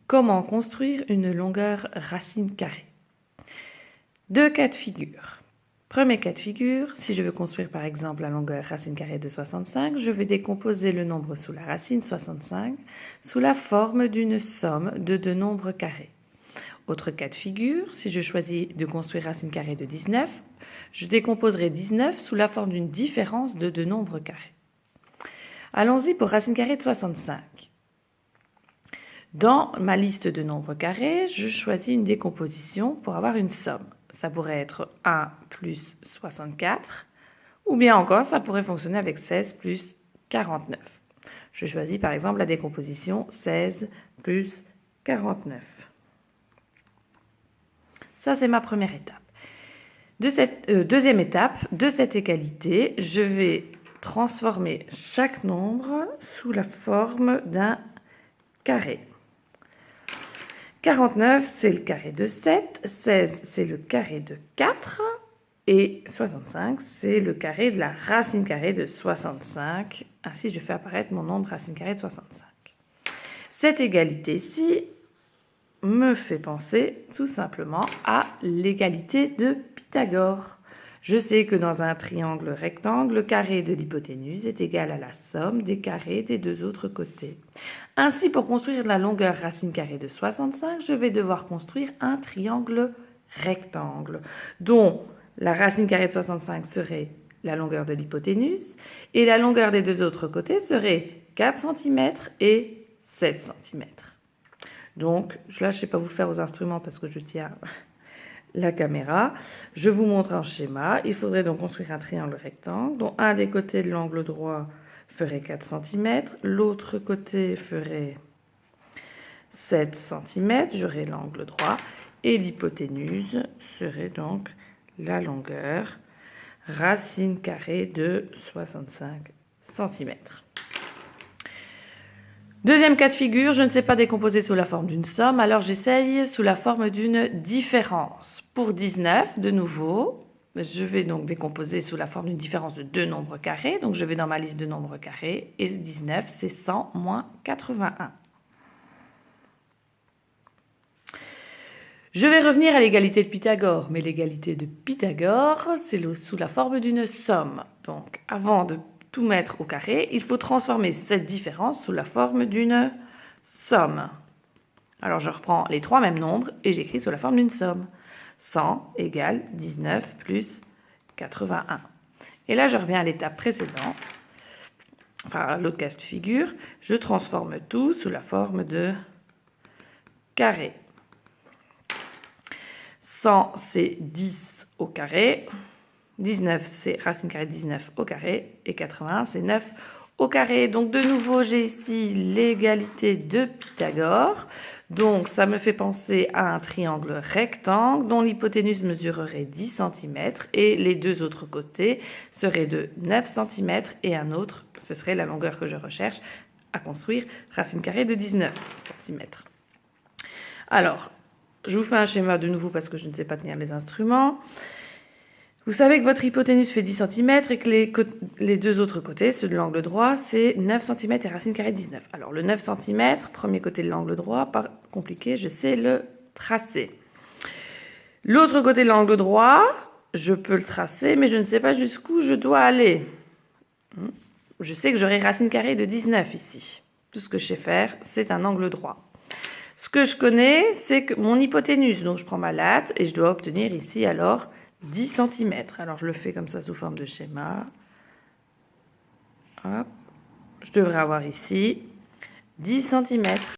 Comment construire une longueur racine carrée? Deux cas de figure. Premier cas de figure, si je veux construire par exemple la longueur racine carrée de 65, je vais décomposer le nombre sous la racine 65 sous la forme d'une somme de deux nombres carrés. Autre cas de figure, si je choisis de construire racine carrée de 19, je décomposerai 19 sous la forme d'une différence de deux nombres carrés. Allons-y pour racine carrée de 65. Dans ma liste de nombres carrés, je choisis une décomposition pour avoir une somme. Ça pourrait être 1 plus 64, ou bien encore, ça pourrait fonctionner avec 16 plus 49. Je choisis par exemple la décomposition 16 plus 49. Ça, c'est ma première étape. Deuxième étape, de cette égalité, je vais transformer chaque nombre sous la forme d'un carré. 49, c'est le carré de 7, 16, c'est le carré de 4, et 65, c'est le carré de la racine carrée de 65. Ainsi, je fais apparaître mon nombre racine carrée de 65. Cette égalité-ci me fait penser tout simplement à l'égalité de Pythagore. Je sais que dans un triangle rectangle, le carré de l'hypoténuse est égal à la somme des carrés des deux autres côtés. Ainsi, pour construire la longueur racine carrée de 65, je vais devoir construire un triangle rectangle, dont la racine carrée de 65 serait la longueur de l'hypoténuse, et la longueur des deux autres côtés serait 4 cm et 7 cm. Donc, là, je ne sais pas vous le faire aux instruments parce que je tiens la caméra. Je vous montre un schéma. Il faudrait donc construire un triangle rectangle dont un des côtés de l'angle droit ferait 4 cm, l'autre côté ferait 7 cm, j'aurai l'angle droit, et l'hypoténuse serait donc la longueur racine carrée de 65 cm. Deuxième cas de figure, je ne sais pas décomposer sous la forme d'une somme, alors j'essaye sous la forme d'une différence. Pour 19, de nouveau, je vais donc décomposer sous la forme d'une différence de deux nombres carrés. Donc je vais dans ma liste de nombres carrés, et 19, c'est 100 moins 81. Je vais revenir à l'égalité de Pythagore, mais l'égalité de Pythagore, c'est sous la forme d'une somme. Donc avant de tout mettre au carré, il faut transformer cette différence sous la forme d'une somme. Alors je reprends les trois mêmes nombres et j'écris sous la forme d'une somme. 100 égale 19 plus 81. Et là, je reviens à l'étape précédente, enfin à l'autre cas de figure, je transforme tout sous la forme de carré. 100, c'est 10 au carré. 19, c'est racine carrée de 19 au carré, et 81, c'est 9 au carré. Donc de nouveau, j'ai ici l'égalité de Pythagore. Donc ça me fait penser à un triangle rectangle dont l'hypoténuse mesurerait 10 cm et les deux autres côtés seraient de 9 cm et un autre, ce serait la longueur que je recherche à construire, racine carrée de 19 cm. Alors, je vous fais un schéma de nouveau parce que je ne sais pas tenir les instruments. Vous savez que votre hypoténuse fait 10 cm et que les deux autres côtés, ceux de l'angle droit, c'est 9 cm et racine carrée de 19. Alors le 9 cm, premier côté de l'angle droit, pas compliqué, je sais le tracer. L'autre côté de l'angle droit, je peux le tracer, mais je ne sais pas jusqu'où je dois aller. Je sais que j'aurai racine carrée de 19 ici. Tout ce que je sais faire, c'est un angle droit. Ce que je connais, c'est que mon hypoténuse, donc je prends ma latte et je dois obtenir ici alors 10 cm. Alors je le fais comme ça sous forme de schéma. Hop. Je devrais avoir ici 10 cm.